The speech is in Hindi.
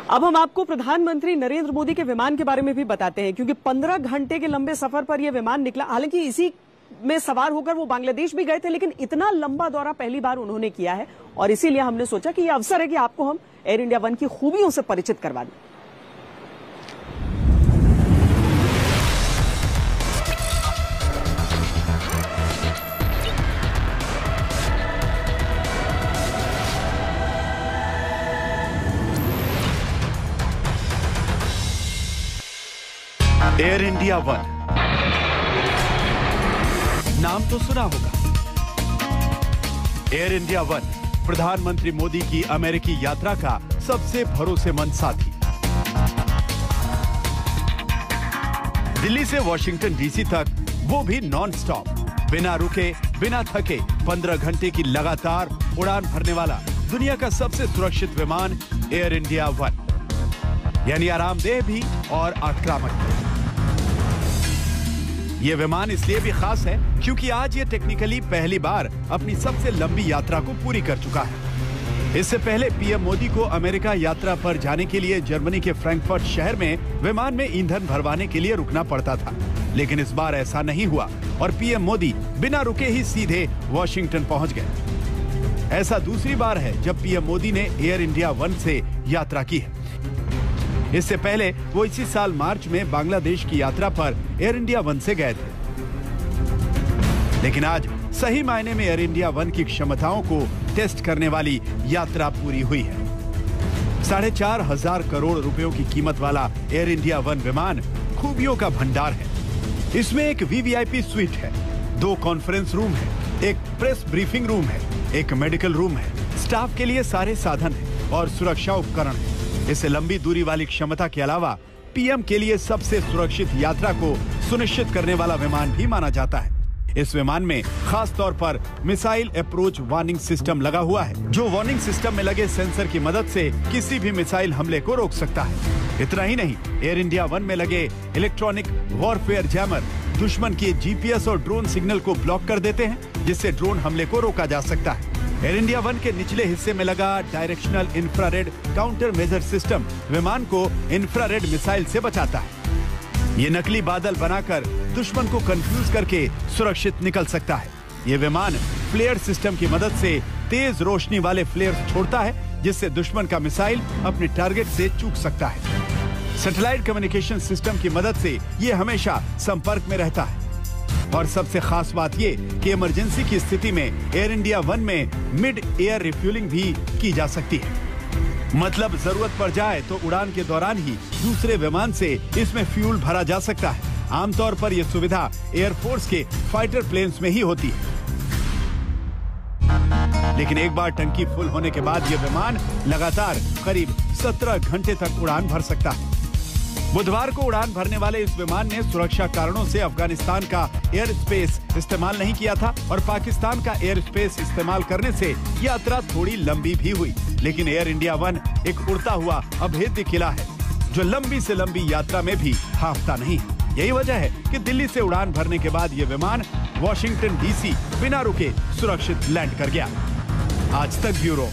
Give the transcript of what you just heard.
अब हम आपको प्रधानमंत्री नरेंद्र मोदी के विमान के बारे में भी बताते हैं, क्योंकि 15 घंटे के लंबे सफर पर यह विमान निकला। हालांकि इसी में सवार होकर वो बांग्लादेश भी गए थे, लेकिन इतना लंबा दौरा पहली बार उन्होंने किया है और इसीलिए हमने सोचा कि यह अवसर है कि आपको हम एयर इंडिया वन की खूबियों से परिचित करवा दें। एयर इंडिया वन नाम तो सुना होगा। एयर इंडिया वन प्रधानमंत्री मोदी की अमेरिकी यात्रा का सबसे भरोसेमंद साथी। दिल्ली से वॉशिंगटन डीसी तक, वो भी नॉन स्टॉप, बिना रुके बिना थके 15 घंटे की लगातार उड़ान भरने वाला दुनिया का सबसे सुरक्षित विमान एयर इंडिया वन, यानी आरामदेह भी और आक्रामक भी। ये विमान इसलिए भी खास है क्योंकि आज ये टेक्निकली पहली बार अपनी सबसे लंबी यात्रा को पूरी कर चुका है। इससे पहले पीएम मोदी को अमेरिका यात्रा पर जाने के लिए जर्मनी के फ्रैंकफर्ट शहर में विमान में ईंधन भरवाने के लिए रुकना पड़ता था, लेकिन इस बार ऐसा नहीं हुआ और पीएम मोदी बिना रुके ही सीधे वॉशिंगटन पहुंच गए। ऐसा दूसरी बार है जब पीएम मोदी ने एयर इंडिया वन से यात्रा की है। इससे पहले वो इसी साल मार्च में बांग्लादेश की यात्रा पर एयर इंडिया वन से गए थे, लेकिन आज सही मायने में एयर इंडिया वन की क्षमताओं को टेस्ट करने वाली यात्रा पूरी हुई है। 4,500 करोड़ रुपयों की कीमत वाला एयर इंडिया वन विमान खूबियों का भंडार है। इसमें एक वीवीआईपी स्वीट है, 2 कॉन्फ्रेंस रूम है, एक प्रेस ब्रीफिंग रूम है, एक मेडिकल रूम है, स्टाफ के लिए सारे साधन है और सुरक्षा उपकरण है। इसे लंबी दूरी वाली क्षमता के अलावा पीएम के लिए सबसे सुरक्षित यात्रा को सुनिश्चित करने वाला विमान भी माना जाता है। इस विमान में खास तौर पर मिसाइल अप्रोच वार्निंग सिस्टम लगा हुआ है, जो वार्निंग सिस्टम में लगे सेंसर की मदद से किसी भी मिसाइल हमले को रोक सकता है। इतना ही नहीं, एयर इंडिया वन में लगे इलेक्ट्रॉनिक वॉरफेयर जैमर दुश्मन के जीपीएस और ड्रोन सिग्नल को ब्लॉक कर देते हैं, जिससे ड्रोन हमले को रोका जा सकता है। एयर इंडिया वन के निचले हिस्से में लगा directional infrared counter measure system विमान को इंफ्रारेड मिसाइल से बचाता है। ये नकली बादल बनाकर दुश्मन को कंफ्यूज करके सुरक्षित निकल सकता है। ये विमान फ्लेयर सिस्टम की मदद से तेज रोशनी वाले फ्लेयर्स छोड़ता है, जिससे दुश्मन का मिसाइल अपने टारगेट से चूक सकता है। सैटेलाइट कम्युनिकेशन सिस्टम की मदद से ये हमेशा संपर्क में रहता है। और सबसे खास बात ये कि इमरजेंसी की स्थिति में एयर इंडिया वन में मिड एयर रिफ्यूलिंग भी की जा सकती है। मतलब जरूरत पड़ जाए तो उड़ान के दौरान ही दूसरे विमान से इसमें फ्यूल भरा जा सकता है। आमतौर पर यह सुविधा एयरफोर्स के फाइटर प्लेन्स में ही होती है, लेकिन एक बार टंकी फुल होने के बाद यह विमान लगातार करीब 17 घंटे तक उड़ान भर सकता है। बुधवार को उड़ान भरने वाले इस विमान ने सुरक्षा कारणों से अफगानिस्तान का एयर स्पेस इस्तेमाल नहीं किया था और पाकिस्तान का एयर स्पेस इस्तेमाल करने से यात्रा थोड़ी लंबी भी हुई। लेकिन एयर इंडिया वन एक उड़ता हुआ अभेद्य किला है, जो लंबी से लंबी यात्रा में भी हांफता नहीं है। यही वजह है कि दिल्ली से उड़ान भरने के बाद ये विमान वॉशिंगटन डीसी बिना रुके सुरक्षित लैंड कर गया। आज तक ब्यूरो।